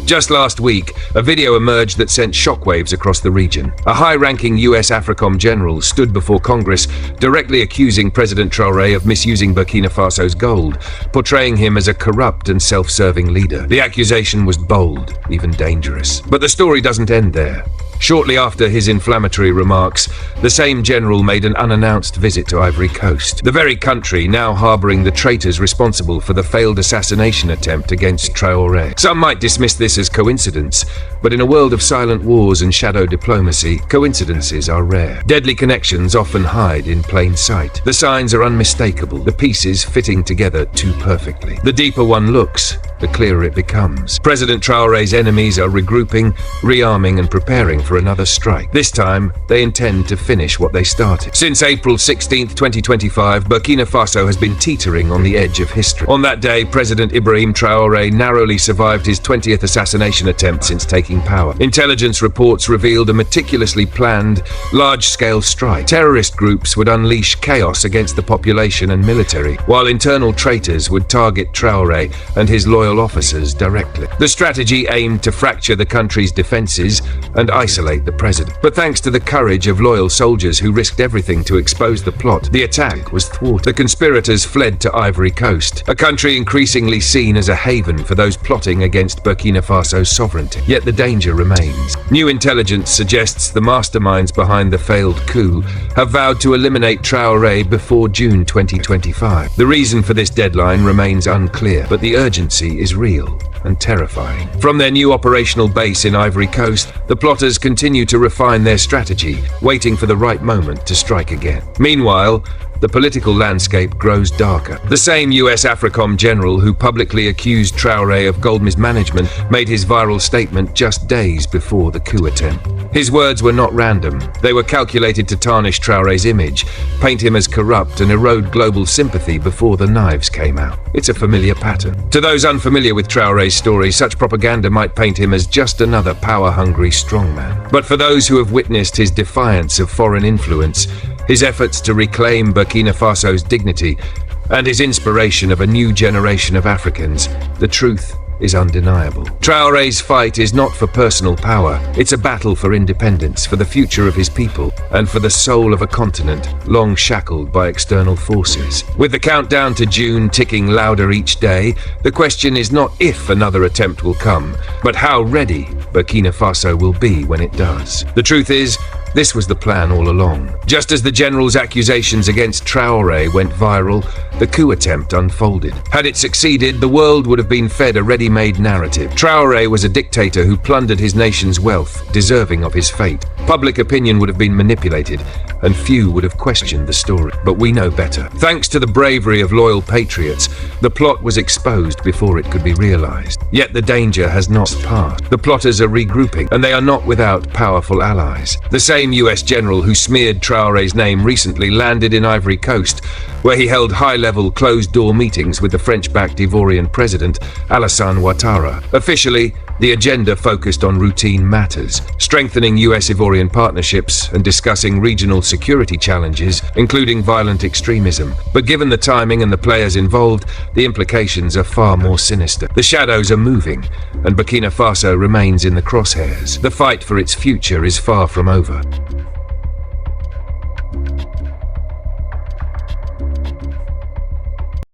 Just last week, a video emerged that sent shockwaves across the region. A high-ranking US AFRICOM General stood before Congress, directly accusing President Traoré of misusing Burkina Faso's gold, portraying him as a corrupt and self-serving leader. The accusation was bold, even dangerous. But the story doesn't end there. Shortly after his inflammatory remarks, the same general made an unannounced visit to Ivory Coast, the very country now harboring the traitors responsible for the failed assassination attempt against Traoré. Some might dismiss this as coincidence, but in a world of silent wars and shadow diplomacy, coincidences are rare. Deadly connections often hide in plain sight. The signs are unmistakable, the pieces fitting together too perfectly. The deeper one looks, the clearer it becomes. President Traoré's enemies are regrouping, rearming and preparing for another strike. This time, they intend to finish what they started. Since April 16, 2025, Burkina Faso has been teetering on the edge of history. On that day, President Ibrahim Traoré narrowly survived his 20th assassination attempt since taking power. Intelligence reports revealed a meticulously planned, large-scale strike. Terrorist groups would unleash chaos against the population and military, while internal traitors would target Traoré and his loyal officers directly. The strategy aimed to fracture the country's defenses and isolate the president. But thanks to the courage of loyal soldiers who risked everything to expose the plot, the attack was thwarted. The conspirators fled to Ivory Coast, a country increasingly seen as a haven for those plotting against Burkina Faso's sovereignty. Yet the danger remains. New intelligence suggests the masterminds behind the failed coup have vowed to eliminate Traoré before June 2025. The reason for this deadline remains unclear, but the urgency is real and terrifying. From their new operational base in Ivory Coast, the plotters continue to refine their strategy, waiting for the right moment to strike again. Meanwhile, the political landscape grows darker. The same US AFRICOM general who publicly accused Traoré of gold mismanagement made his viral statement just days before the coup attempt. His words were not random. They were calculated to tarnish Traoré's image, paint him as corrupt and erode global sympathy before the knives came out. It's a familiar pattern. To those unfamiliar with Traoré's story, such propaganda might paint him as just another power-hungry strongman. But for those who have witnessed his defiance of foreign influence, his efforts to reclaim Burkina Faso's dignity, and his inspiration of a new generation of Africans, the truth is undeniable. Traoré's fight is not for personal power. It's a battle for independence, for the future of his people, and for the soul of a continent long shackled by external forces. With the countdown to June ticking louder each day, the question is not if another attempt will come, but how ready Burkina Faso will be when it does. The truth is, this was the plan all along. Just as the general's accusations against Traoré went viral, the coup attempt unfolded. Had it succeeded, the world would have been fed a ready-made narrative. Traoré was a dictator who plundered his nation's wealth, deserving of his fate. Public opinion would have been manipulated, and few would have questioned the story. But we know better. Thanks to the bravery of loyal patriots, the plot was exposed before it could be realized. Yet the danger has not passed. The plotters are regrouping, and they are not without powerful allies. The same US general who smeared Traoré's name recently landed in Ivory Coast, where he held high-level closed-door meetings with the French-backed Ivorian president, Alassane Ouattara. Officially, the agenda focused on routine matters, strengthening US-Ivorian partnerships and discussing regional security challenges, including violent extremism. But given the timing and the players involved, the implications are far more sinister. The shadows are moving, and Burkina Faso remains in the crosshairs. The fight for its future is far from over.